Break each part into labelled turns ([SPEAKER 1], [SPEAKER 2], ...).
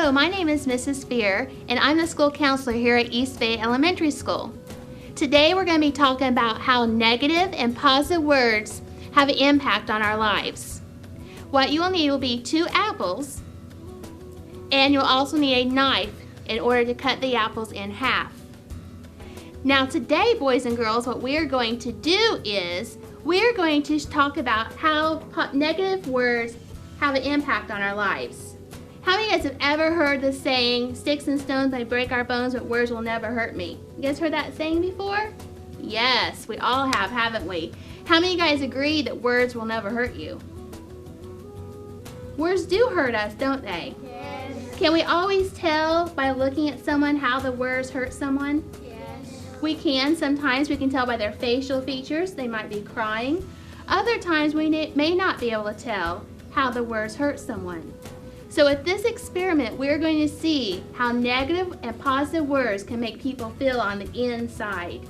[SPEAKER 1] Hello, my name is Mrs. Spear, and I'm the school counselor here at East Bay Elementary School. Today we're going to be talking about how negative and positive words have an impact on our lives. What you will need will be 2 apples, and you'll also need a knife in order to cut the apples in half. Now today, boys and girls, what we're going to do is we're going to talk about how negative words have an impact on our lives. How many of you guys have ever heard the saying, sticks and stones may break our bones, but words will never hurt me? You guys heard that saying before? Yes, we all have, haven't we? How many of you guys agree that words will never hurt you? Words do hurt us, don't they?
[SPEAKER 2] Yes.
[SPEAKER 1] Can we always tell by looking at someone how the words hurt someone?
[SPEAKER 2] Yes.
[SPEAKER 1] We can. Sometimes we can tell by their facial features. They might be crying. Other times we may not be able to tell how the words hurt someone. So with this experiment, we're going to see how negative and positive words can make people feel on the inside.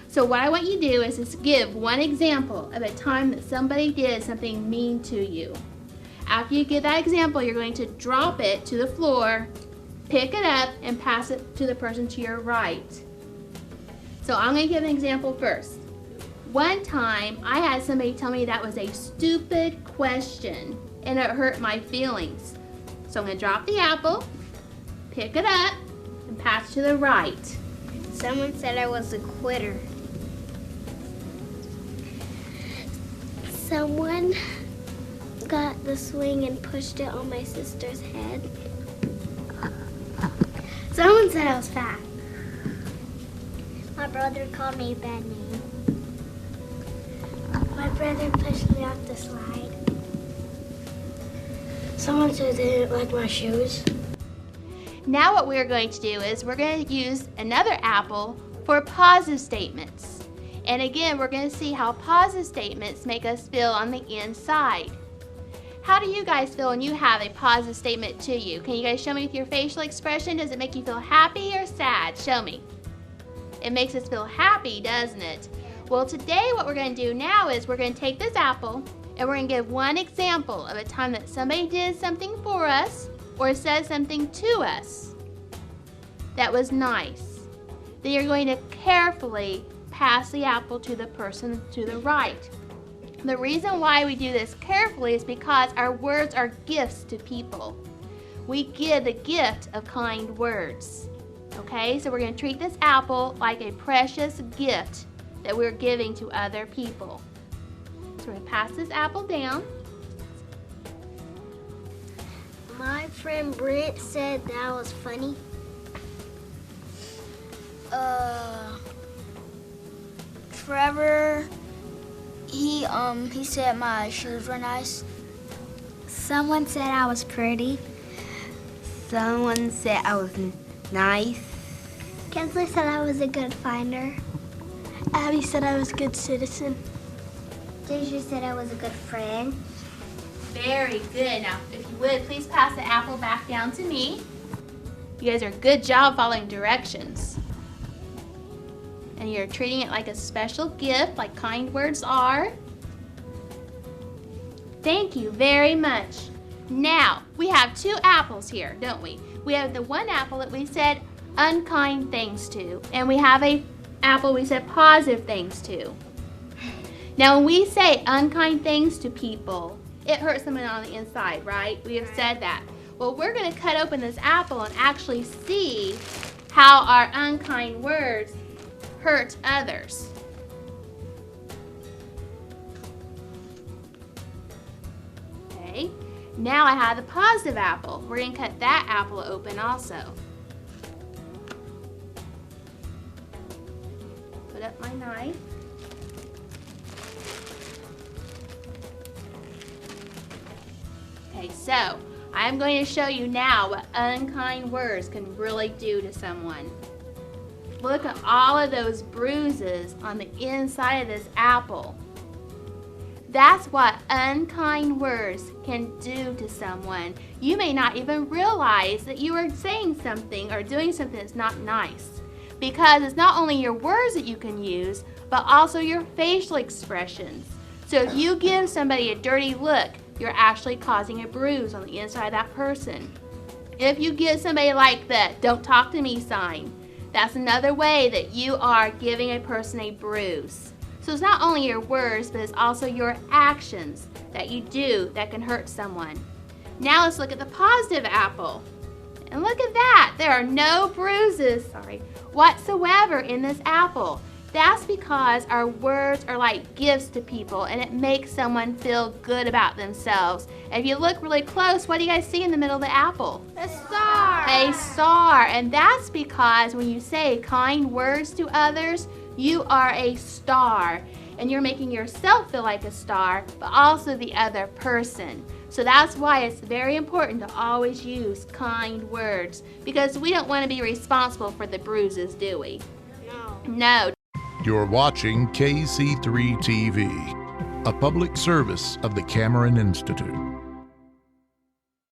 [SPEAKER 1] So what I want you to do is just give one example of a time that somebody did something mean to you. After you give that example, you're going to drop it to the floor, pick it up, and pass it to the person to your right. So I'm going to give an example first. One time, I had somebody tell me that was a stupid question, and it hurt my feelings. So I'm going to drop the apple, pick it up, and pass it to the right.
[SPEAKER 2] Someone said I was a quitter. Someone got the swing and pushed it on my sister's head. Someone said I was fat. My brother called me a bad name. My brother pushed me off the slide. Someone said they didn't like my shoes.
[SPEAKER 1] Now what we're going to do is we're going to use another apple for positive statements. And again, we're going to see how positive statements make us feel on the inside. How do you guys feel when you have a positive statement to you? Can you guys show me with your facial expression? Does it make you feel happy or sad? Show me. It makes us feel happy, doesn't it? Well, today what we're going to do now is we're going to take this apple and we're going to give one example of a time that somebody did something for us or said something to us that was nice. Then you're going to carefully pass the apple to the person to the right. The reason why we do this carefully is because our words are gifts to people. We give the gift of kind words. Okay, so we're going to treat this apple like a precious gift that we're giving to other people. So we're going to pass this apple down.
[SPEAKER 2] My friend Brent said that was funny.
[SPEAKER 3] Forever, he said my shoes were nice.
[SPEAKER 2] Someone said I was pretty.
[SPEAKER 4] Someone said I was nice.
[SPEAKER 2] Kensley said I was a good finder. Abby said I was a good citizen. Deja said I was a good friend.
[SPEAKER 1] Very good. Now, if you would, please pass the apple back down to me. You guys are a good job following directions. And you're treating it like a special gift, like kind words are. Thank you very much. Now, we have 2 apples here, don't we? We have the one apple that we said unkind things to, and we have a apple we said positive things to. Now, when we say unkind things to people, it hurts them on the inside, right? We have said that. Well, we're going to cut open this apple and actually see how our unkind words hurt others. Okay, now I have the positive apple. We're going to cut that apple open also. Put up my knife. Okay, so I'm going to show you now what unkind words can really do to someone. Look at all of those bruises on the inside of this apple. That's what unkind words can do to someone. You may not even realize that you are saying something or doing something that's not nice, because it's not only your words that you can use, but also your facial expressions. So if you give somebody a dirty look, you're actually causing a bruise on the inside of that person. If you give somebody like the "don't talk to me" sign, that's another way that you are giving a person a bruise. So it's not only your words, but it's also your actions that you do that can hurt someone. Now let's look at the positive apple. And look at that. There are no bruises, whatsoever in this apple. That's because our words are like gifts to people, and it makes someone feel good about themselves. And if you look really close, what do you guys see in the middle of the apple?
[SPEAKER 2] A star.
[SPEAKER 1] A star. And that's because when you say kind words to others, you are a star. And you're making yourself feel like a star, but also the other person. So that's why it's very important to always use kind words, because we don't want to be responsible for the bruises, do we? No.
[SPEAKER 5] You're watching KC3 TV, a public service of the Kamaron Institute.